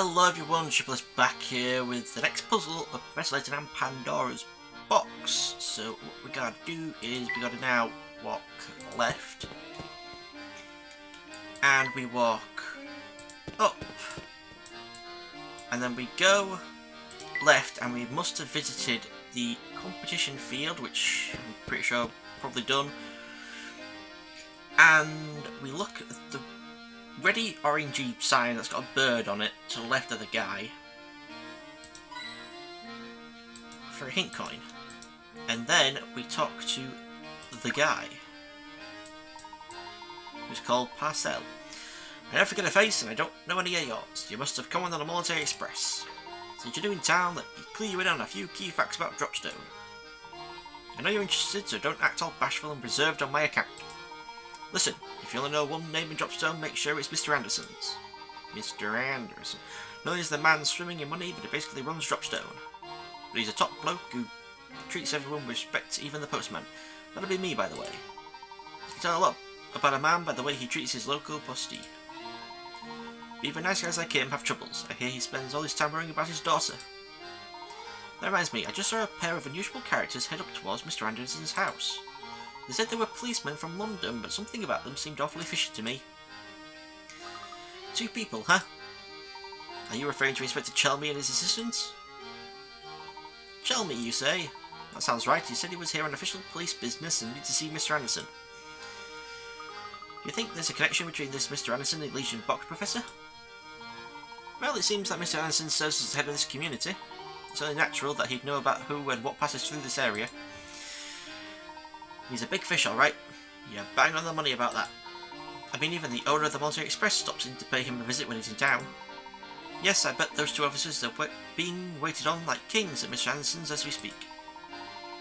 Hello everyone, Shipperless back here with the next puzzle of Professor Layton and Pandora's box. So what we gotta do is we gotta now walk left. And we walk up. And then we go left and we must have visited the competition field, which I'm pretty sure I've probably done. And we look at the ready orangey sign that's got a bird on it to the left of the guy for a hint coin, and then we talk to the guy who's called Parcel. I never forget a face and I don't know any of yours. You must have come on the Monetisation Express. Since you're new in town, let me clue you in on a few key facts about Dropstone. I know you're interested, so don't act all bashful and reserved on my account. Listen, if you only know one name in Dropstone, make sure it's Mr. Anderson's. Mr. Anderson. Known as the man swimming in money, but he basically runs Dropstone. But he's a top bloke who treats everyone with respect, even the postman. That'll be me, by the way. You can tell a lot about a man by the way he treats his local postee. But even nice guys like him have troubles. I hear he spends all his time worrying about his daughter. That reminds me, I just saw a pair of unusual characters head up towards Mr. Anderson's house. They said they were policemen from London, but something about them seemed awfully fishy to me. Two people, huh? Are you referring to Inspector Chelmy and his assistants? Chelmy, you say? That sounds right. He said he was here on official police business and needed to see Mr. Anderson. Do you think there's a connection between this Mr. Anderson and the Legion box professor? Well, it seems that Mr. Anderson serves as the head of this community. It's only natural that he'd know about who and what passes through this area. He's a big fish, alright. You're bang on the money about that. I mean, even the owner of the Monetisation Express stops in to pay him a visit when he's in town. Yes, I bet those two officers are being waited on like kings at Mr. Anderson's as we speak.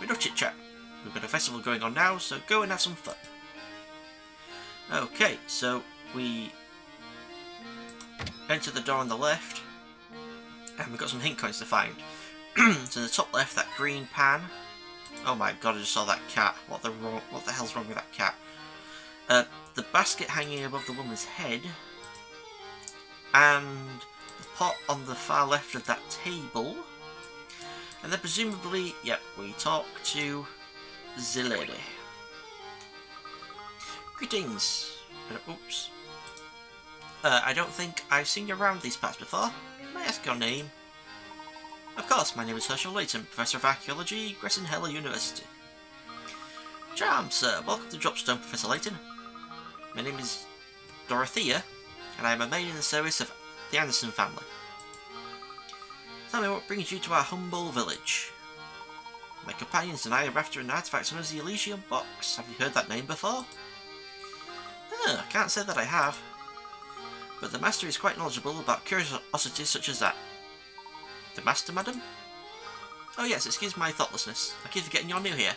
But no chit-chat. We've got a festival going on now, so go and have some fun. Okay, so we enter the door on the left, and we've got some hint coins to find. So in the top left, that green pan. Oh my god, I just saw that cat. What the hell's wrong with that cat? The basket hanging above the woman's head. And the pot on the far left of that table. And then presumably, yep, we talk to the lady. Greetings. Oops. I don't think I've seen you around these parts before. May I ask your name? Of course, my name is Layton, Professor of Archaeology, Gresson Heller University. Charmed, sir. Welcome to Dropstone, Professor Layton. My name is Dorothea, and I am a maid in the service of the Anderson family. Tell me what brings you to our humble village. My companions and I are after an artifact known as the Elysium Box. Have you heard that name before? I can't say that I have. But the Master is quite knowledgeable about curiosities such as that. The Master, madam? Oh yes, excuse my thoughtlessness. I keep forgetting you're new here.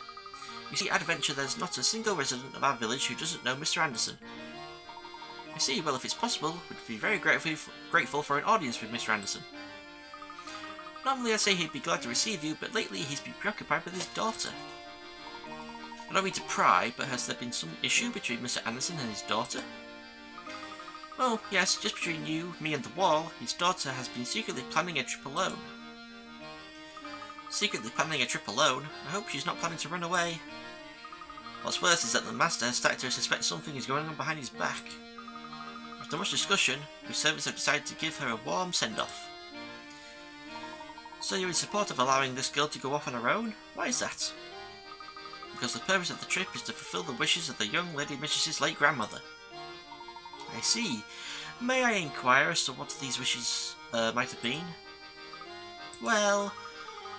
You see, at Adventure there's not a single resident of our village who doesn't know Mr. Anderson. I see, well if it's possible, we'd be very grateful for an audience with Mr. Anderson. Normally I'd say he'd be glad to receive you, but lately he's been preoccupied with his daughter. I don't mean to pry, but has there been some issue between Mr. Anderson and his daughter? Well, yes, just between you, me and the wall, his daughter has been secretly planning a trip alone. Secretly planning a trip alone? I hope she's not planning to run away. What's worse is that the Master has started to suspect something is going on behind his back. After much discussion, his servants have decided to give her a warm send-off. So you're in support of allowing this girl to go off on her own? Why is that? Because the purpose of the trip is to fulfill the wishes of the young lady mistress's late grandmother. I see. May I inquire as to what these wishes might have been? Well,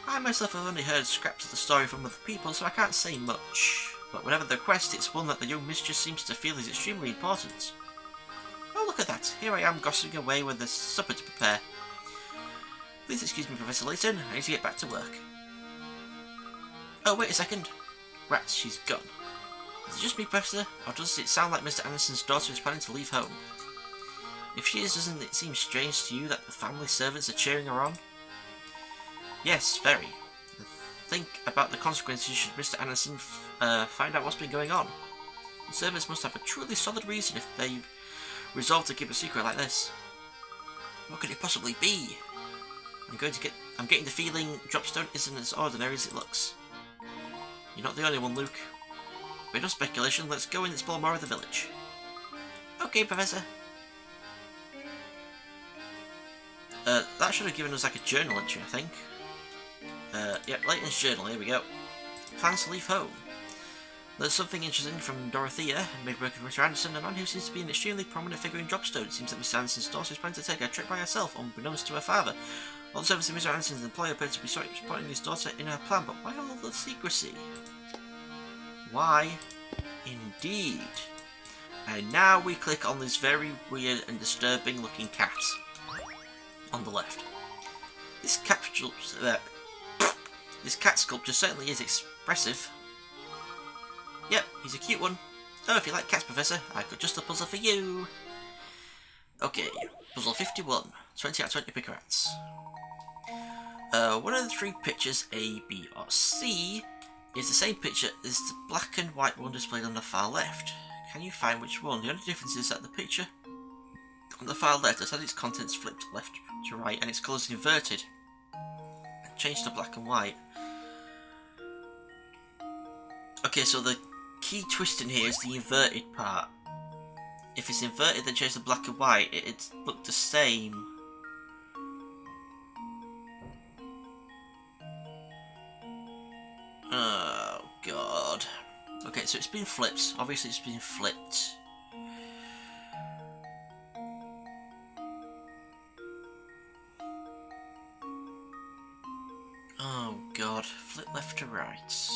I myself have only heard scraps of the story from other people, so I can't say much. But whatever the request, it's one that the young mistress seems to feel is extremely important. Oh, look at that. Here I am gossiping away with the supper to prepare. Please excuse me, Professor Layton. I need to get back to work. Oh, wait a second. Rats, she's gone. Is it just me, Professor, or does it sound like Mr. Anderson's daughter is planning to leave home? If she is, doesn't it seem strange to you that the family servants are cheering her on? Yes, very. Think about the consequences should Mr. Anderson find out what's been going on. The servants must have a truly solid reason if they resolve to keep a secret like this. What could it possibly be? I'm getting the feeling Dropstone isn't as ordinary as it looks. You're not the only one, Luke. With no speculation, let's go and explore more of the village. Okay, Professor. That should have given us like a journal entry, I think. Yep, Layton's journal, here we go. Plans to leave home. There's something interesting from Dorothea, midworker of Mr. Anderson, a man who seems to be an extremely prominent figure in Dropstone. It seems that Mr. Anderson's daughter is planning to take a trip by herself, unbeknownst to her father. All the service of Mr. Anderson's employer appears to be supporting his daughter in her plan, but why all the secrecy? Why? Indeed. And now we click on this very weird and disturbing looking cat on the left. This cat sculpture certainly is expressive. Yep, he's a cute one. Oh, if you like cats, Professor, I've got just a puzzle for you. Okay, puzzle 51. 20 out of 20 picker rats. One of the three pictures, A, B, or C, is the same picture as the black and white one displayed on the far left. Can you find which one? The only difference is that the picture on the far left has had its contents flipped left to right and its colours inverted and changed to black and white. Okay, so the key twist in here is the inverted part. If it's inverted then change to black and white, it'd look the same. Oh god. Okay, so it's been flipped. Obviously it's been flipped. Oh god, flip left to right.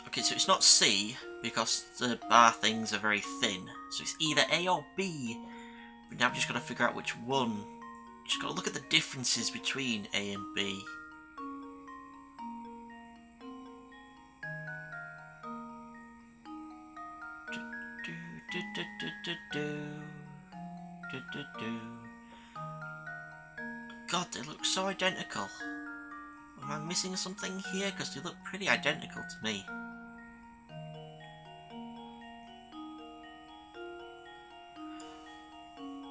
Okay, so it's not C, because the bar things are very thin. So it's either A or B. But now I've just got to figure out which one. Just got to look at the differences between A and B. God, they look so identical. Am I missing something here? Because they look pretty identical to me.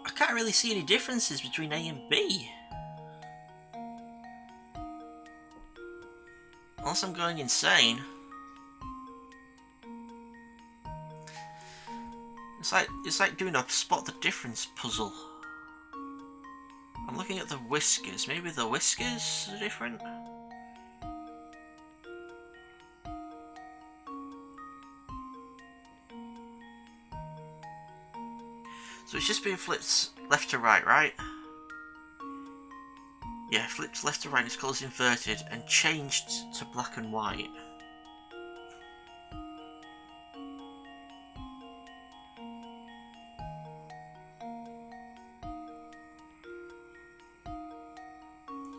I can't really see any differences between A and B. Unless I'm going insane. It's like doing a spot the difference puzzle. I'm looking at the whiskers. Maybe the whiskers are different? So it's just been flipped left to right, right? Yeah, flipped left to right, its colours inverted and changed to black and white.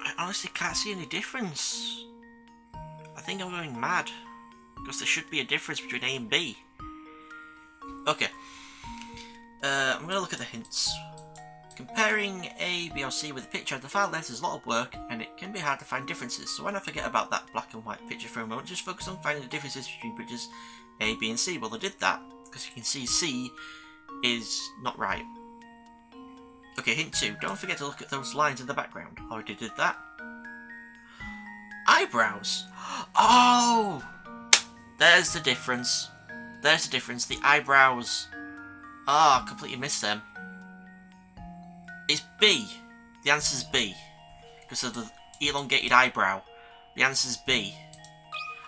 I honestly can't see any difference. I think I'm going mad. Because there should be a difference between A and B. Okay. I'm going to look at the hints. Comparing A, B or C with a picture of the far left is a lot of work and it can be hard to find differences, so why not forget about that black and white picture for a moment, just focus on finding the differences between pictures A, B and C. Well, I did that, because you can see C is not right. Okay, hint 2, don't forget to look at those lines in the background. Already did that. Eyebrows! Oh! There's the difference. There's the difference, the eyebrows. Ah, I completely missed them. It's B. The answer's B. Because of the elongated eyebrow. The answer's B.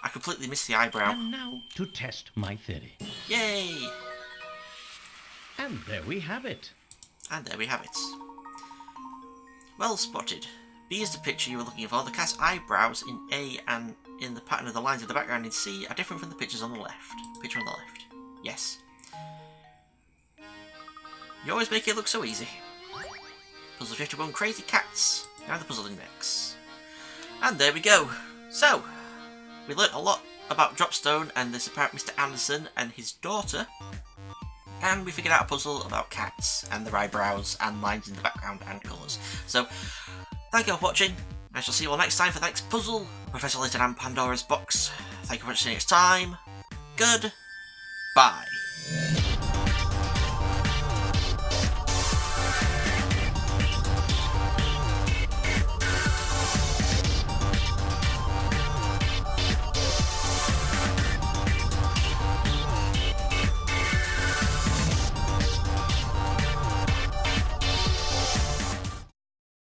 I completely missed the eyebrow. And now to test my theory. Yay! And there we have it. And there we have it. Well spotted. B is the picture you were looking for. The cat's eyebrows in A and in the pattern of the lines in the background in C are different from the pictures on the left. Picture on the left. Yes. You always make it look so easy. Puzzle 51, Crazy Cats. Now the puzzle index. And there we go. So, we learnt a lot about Dropstone and this apparent Mr. Anderson and his daughter. And we figured out a puzzle about cats and their eyebrows and lines in the background and colours. So, thank you for watching. I shall see you all next time for the next puzzle. Professor Layton and Pandora's box. Thank you for watching next time. Goodbye.